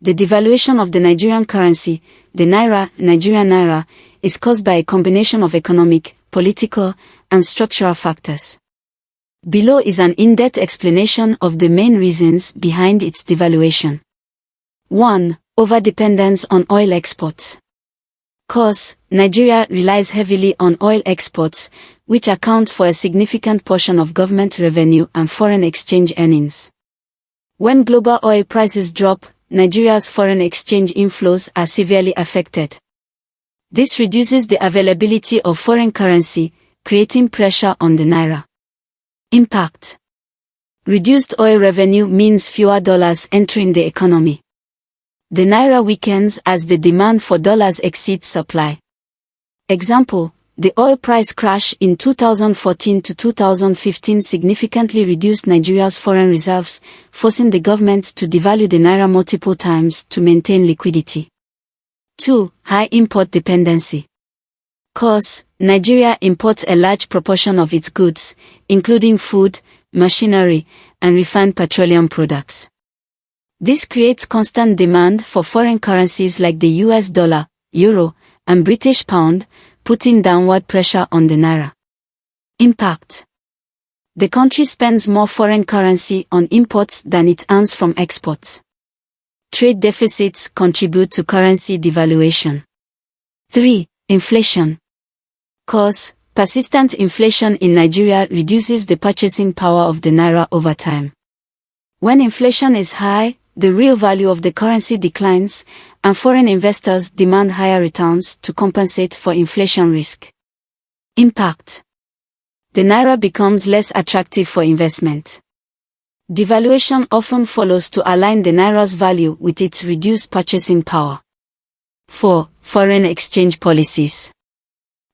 The devaluation of the Nigerian currency, the Nigerian naira, is caused by a combination of economic, political, and structural factors. Below is an in-depth explanation of the main reasons behind its devaluation. 1. Overdependence on oil exports. Cause, Nigeria relies heavily on oil exports, which accounts for a significant portion of government revenue and foreign exchange earnings. When global oil prices drop, Nigeria's foreign exchange inflows are severely affected. This reduces the availability of foreign currency, creating pressure on the naira. Impact. Reduced oil revenue means fewer dollars entering the economy. The naira weakens as the demand for dollars exceeds supply. Example, the oil price crash in 2014 to 2015 significantly reduced Nigeria's foreign reserves, forcing the government to devalue the naira multiple times to maintain liquidity. 2. High import dependency. Cause, Nigeria imports a large proportion of its goods, including food, machinery, and refined petroleum products. This creates constant demand for foreign currencies like the US dollar, euro, and British pound, putting downward pressure on the naira. Impact. The country spends more foreign currency on imports than it earns from exports. Trade deficits contribute to currency devaluation. 3. Inflation. Cause, persistent inflation in Nigeria reduces the purchasing power of the naira over time. When inflation is high, the real value of the currency declines, and foreign investors demand higher returns to compensate for inflation risk. Impact. The naira becomes less attractive for investment. Devaluation often follows to align the naira's value with its reduced purchasing power. 4. Foreign exchange policies.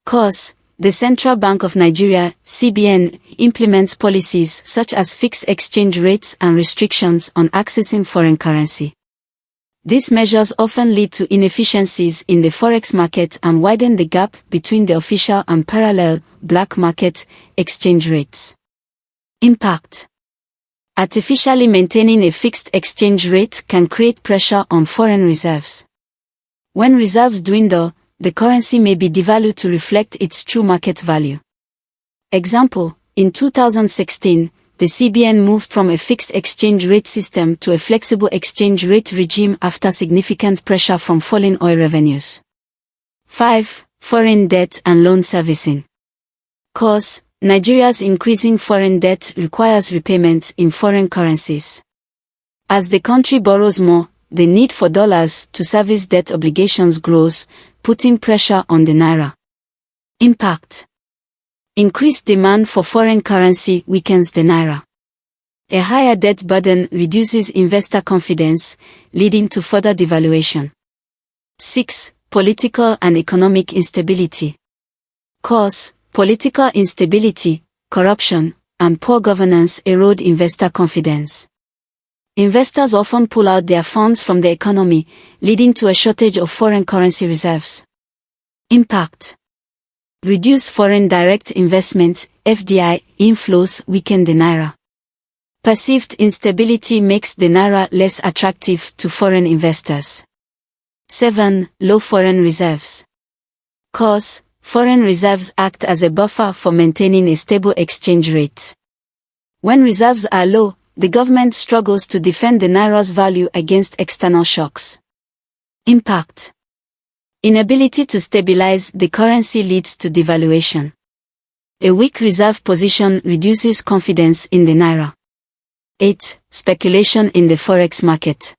Cause, the Central Bank of Nigeria, CBN, implements policies such as fixed exchange rates and restrictions on accessing foreign currency. These measures often lead to inefficiencies in the forex market and widen the gap between the official and parallel black market exchange rates. Impact. Artificially maintaining a fixed exchange rate can create pressure on foreign reserves. When reserves dwindle, the currency may be devalued to reflect its true market value. Example, in 2016, the CBN moved from a fixed exchange rate system to a flexible exchange rate regime after significant pressure from falling oil revenues. 5. Foreign debt and loan servicing. Cause, Nigeria's increasing foreign debt requires repayment in foreign currencies. As the country borrows more, the need for dollars to service debt obligations grows, putting pressure on the naira. Impact. Increased demand for foreign currency weakens the naira. A higher debt burden reduces investor confidence, leading to further devaluation. 6. Political and economic instability. Cause, political instability, corruption, and poor governance erode investor confidence. Investors often pull out their funds from the economy, leading to a shortage of foreign currency reserves. Impact. Reduced foreign direct investments, FDI, inflows weaken the naira. Perceived instability makes the naira less attractive to foreign investors. 7. Low foreign reserves. Cause, foreign reserves act as a buffer for maintaining a stable exchange rate. When reserves are low, the government struggles to defend the naira's value against external shocks. Impact. Inability to stabilize the currency leads to devaluation. A weak reserve position reduces confidence in the naira. 8. Speculation in the forex market.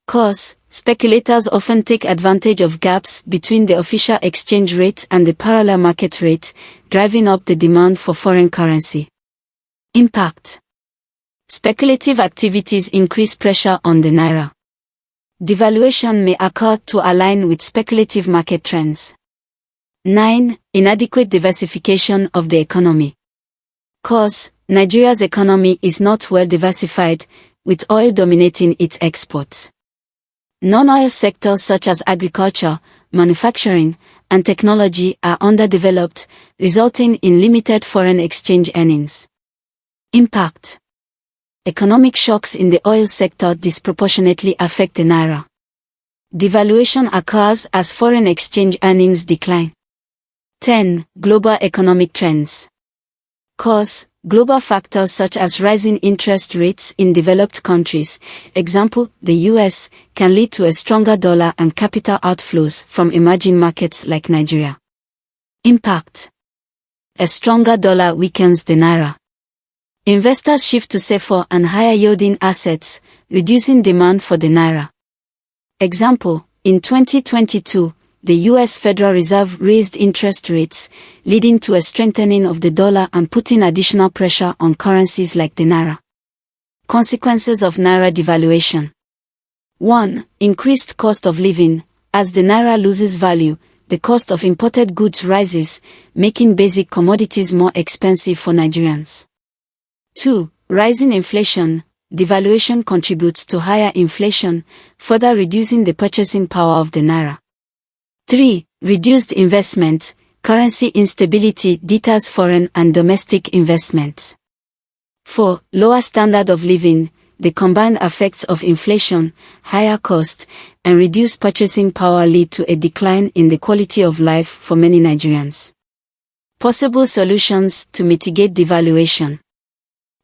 Cause, speculators often take advantage of gaps between the official exchange rate and the parallel market rate, driving up the demand for foreign currency. Impact. Speculative activities increase pressure on the naira. Devaluation may occur to align with speculative market trends. 9. Inadequate diversification of the economy. Cause, Nigeria's economy is not well diversified, with oil dominating its exports. Non-oil sectors such as agriculture, manufacturing, and technology are underdeveloped, resulting in limited foreign exchange earnings. Impact. Economic shocks in the oil sector disproportionately affect the naira. Devaluation occurs as foreign exchange earnings decline. 10. Global economic trends. Cause. Global factors such as rising interest rates in developed countries, example, the US, can lead to a stronger dollar and capital outflows from emerging markets like Nigeria. Impact. A stronger dollar weakens the naira. Investors shift to safer and higher-yielding assets, reducing demand for the naira. Example, in 2022, the U.S. Federal Reserve raised interest rates, leading to a strengthening of the dollar and putting additional pressure on currencies like the naira. Consequences of naira devaluation. 1. Increased cost of living. As the naira loses value, the cost of imported goods rises, making basic commodities more expensive for Nigerians. 2. Rising inflation. Devaluation contributes to higher inflation, further reducing the purchasing power of the naira. 3. Reduced investment. Currency instability deters foreign and domestic investments. 4. Lower standard of living. The combined effects of inflation, higher costs, and reduced purchasing power lead to a decline in the quality of life for many Nigerians. Possible solutions to mitigate devaluation.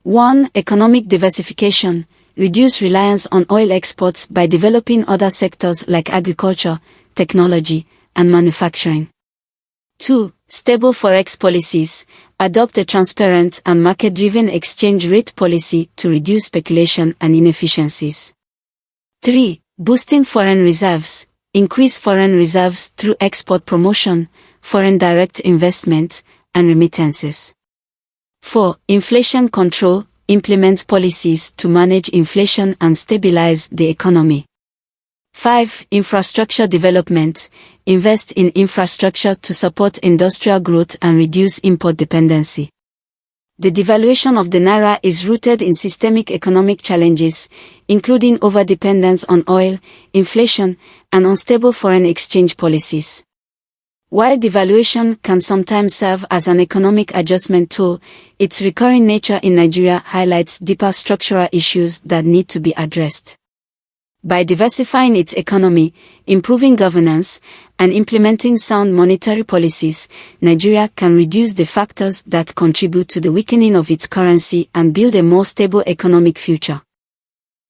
1. Economic diversification. Reduce reliance on oil exports by developing other sectors like agriculture, technology, and manufacturing. 2. Stable forex policies. Adopt a transparent and market-driven exchange rate policy to reduce speculation and inefficiencies. 3. Boosting foreign reserves. Increase foreign reserves through export promotion, foreign direct investment, and remittances. 4. Inflation control. Implement policies to manage inflation and stabilize the economy. 5. Infrastructure development. Invest in infrastructure to support industrial growth and reduce import dependency. The devaluation of the naira is rooted in systemic economic challenges, including overdependence on oil, inflation, and unstable foreign exchange policies. While devaluation can sometimes serve as an economic adjustment tool, its recurring nature in Nigeria highlights deeper structural issues that need to be addressed. By diversifying its economy, improving governance, and implementing sound monetary policies, Nigeria can reduce the factors that contribute to the weakening of its currency and build a more stable economic future.